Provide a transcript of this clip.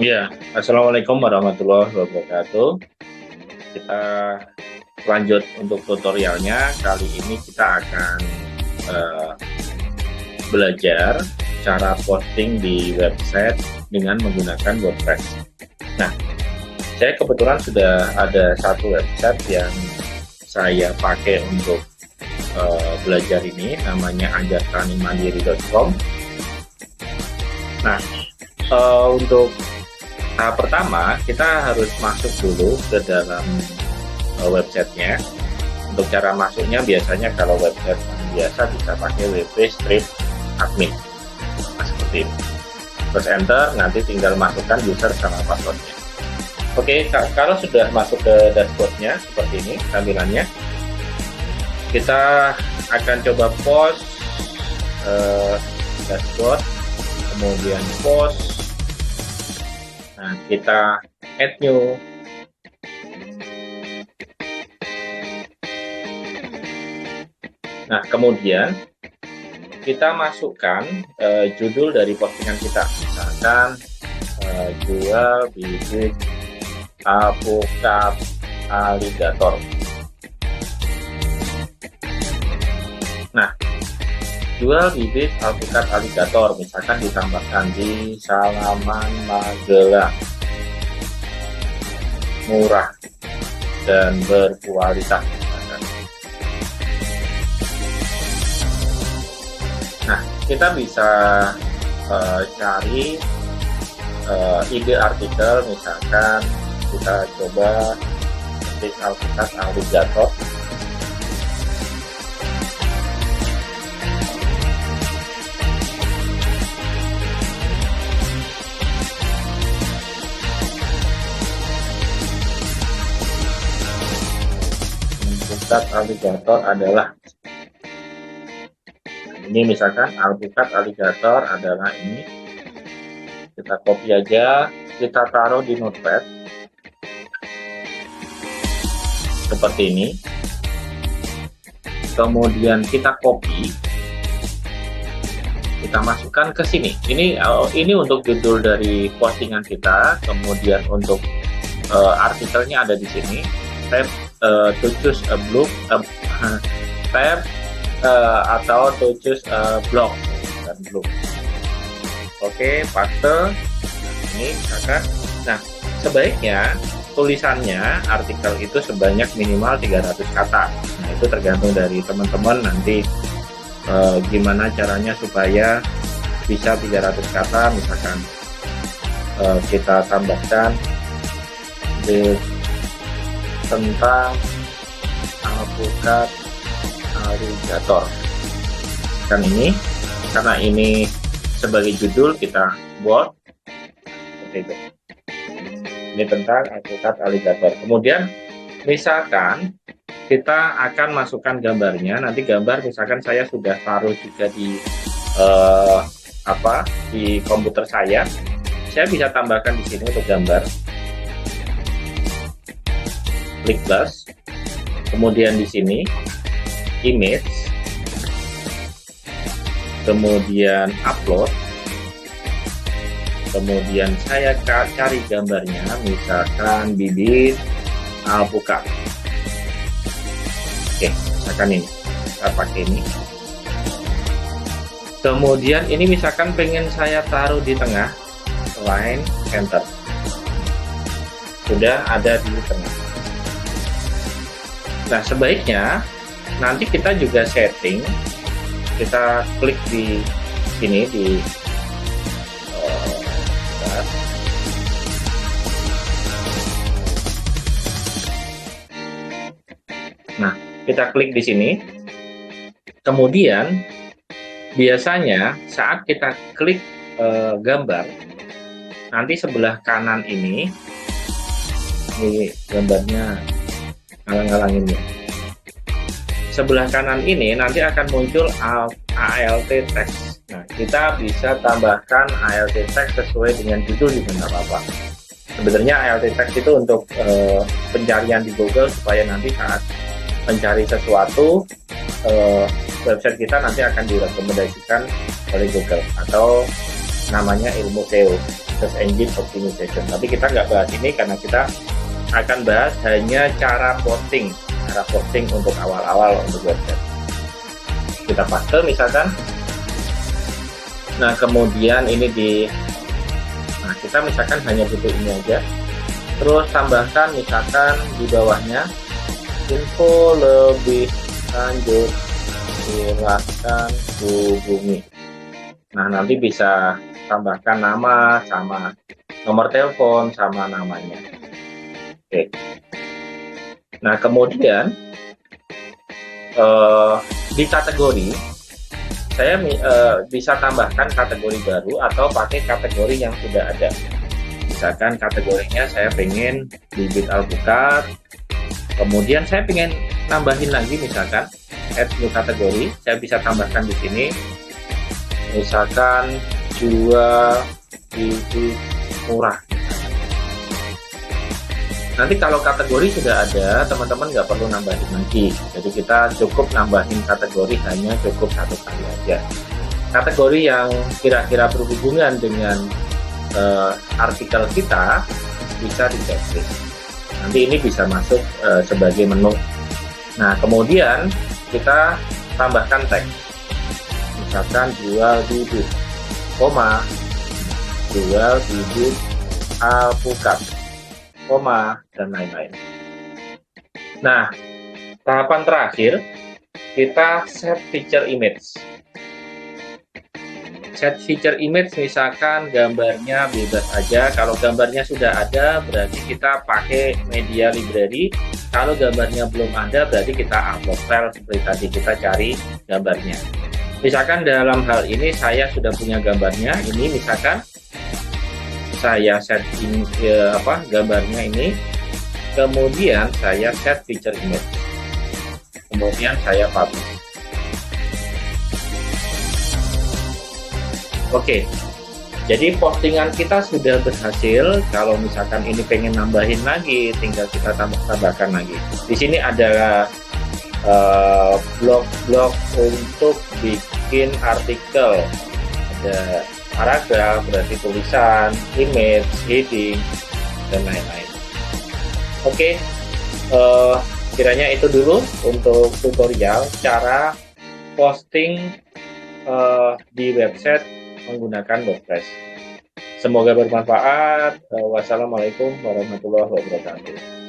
Ya, assalamualaikum warahmatullahi wabarakatuh. Kita lanjut untuk tutorialnya. Kali ini kita akan eh, belajar cara posting di website dengan menggunakan WordPress. Nah, saya kebetulan sudah ada satu website yang saya pakai untuk belajar ini, namanya ajartanimandiri.com. Nah, untuk tahap pertama kita harus masuk dulu ke dalam websitenya. Untuk cara masuknya biasanya kalau website biasa bisa pakai wp strip admin, nah, seperti ini. Terus enter, nanti tinggal masukkan user sama passwordnya. Oke, kalau sudah masuk ke dashboardnya seperti ini tampilannya, kita akan coba post dashboard, kemudian post. Nah, kita add new. Nah, kemudian kita masukkan judul dari postingan kita, misalkan jual bibit alpukat aligator. Nah, jual bibit alpukat aligator, misalkan ditambahkan di Salaman Magelang, murah dan berkualitas. Nah, kita bisa cari ide artikel, misalkan kita coba ketik alpukat aligator. Alpukat aligator adalah ini, misalkan alpukat aligator adalah ini. Kita copy aja, kita taruh di notepad seperti ini. Kemudian kita copy, kita masukkan ke sini. Ini untuk judul dari postingan kita. Kemudian untuk artikelnya ada di sini. Tab to choose a blog, tab atau to choose blog dan blog. Oke, paste. Ini misalkan. Nah, sebaiknya tulisannya artikel itu sebanyak minimal 300 kata. Nah, itu tergantung dari teman-teman nanti gimana caranya supaya bisa 300 kata. Misalkan kita tambahkan tentang alpukat aligator. Kan ini, karena ini sebagai judul, kita bold seperti itu. Ini tentang alpukat aligator. Kemudian misalkan kita akan masukkan gambarnya. Nanti gambar misalkan saya sudah taruh juga di di komputer saya. Saya bisa tambahkan di sini untuk gambar. Klik plus. Kemudian di sini image, kemudian upload, kemudian saya cari gambarnya, misalkan bibit alpukat. Oke, misalkan ini kita pakai ini. Kemudian ini misalkan pengen saya taruh di tengah, line, enter, sudah ada di tengah. Nah, sebaiknya nanti kita juga setting, kita klik di sini di nah, kita klik di sini. Kemudian biasanya saat kita klik gambar, nanti sebelah kanan ini gambarnya ngalang-ngalangin ya. Sebelah kanan ini nanti akan muncul alt text. Nah, kita bisa tambahkan alt text sesuai dengan judul juga nggak apa-apa. Sebenarnya alt text itu untuk pencarian di Google, supaya nanti saat mencari sesuatu website kita nanti akan direkomendasikan oleh Google, atau namanya ilmu SEO. search engine optimization. Tapi kita nggak bahas ini karena kita akan bahas hanya cara posting untuk awal-awal untuk website. Kita paste misalkan. Nah kemudian ini kita misalkan hanya butuh ini aja. Terus tambahkan misalkan di bawahnya info lebih lanjut silakan hubungi. Nah nanti bisa tambahkan nama sama nomor telepon sama namanya. Oke. Nah kemudian di kategori saya bisa tambahkan kategori baru atau pakai kategori yang sudah ada. Misalkan kategorinya saya pengen bibit alpukat, kemudian saya pengen nambahin lagi misalkan add new kategori, saya bisa tambahkan di sini misalkan jual bibit murah. Nanti kalau kategori sudah ada, teman-teman nggak perlu nambahin lagi. Jadi kita cukup nambahin kategori, hanya cukup satu kali aja. Kategori yang kira-kira berhubungan dengan artikel kita bisa diketik. Nanti ini bisa masuk sebagai menu. Nah kemudian kita tambahkan teks. Misalkan jual bibit, koma, jual bibit alpukat, koma, dan lain-lain. Nah, tahapan terakhir, kita set feature image. Set feature image misalkan gambarnya bebas aja. Kalau gambarnya sudah ada, berarti kita pakai media library. Kalau gambarnya belum ada, berarti kita upload file seperti tadi, kita cari gambarnya. Misalkan dalam hal ini saya sudah punya gambarnya, ini misalkan saya setting gambarnya ini, kemudian saya set feature image, kemudian saya publish. Oke, jadi postingan kita sudah berhasil. Kalau misalkan ini pengen nambahin lagi, tinggal kita tambahkan lagi. Di sini ada blog-blog untuk bikin artikel, ada paragraf berarti tulisan, image, heading, dan lain-lain. Oke, kiranya itu dulu untuk tutorial cara posting di website menggunakan WordPress. Semoga bermanfaat. Wassalamualaikum warahmatullahi wabarakatuh.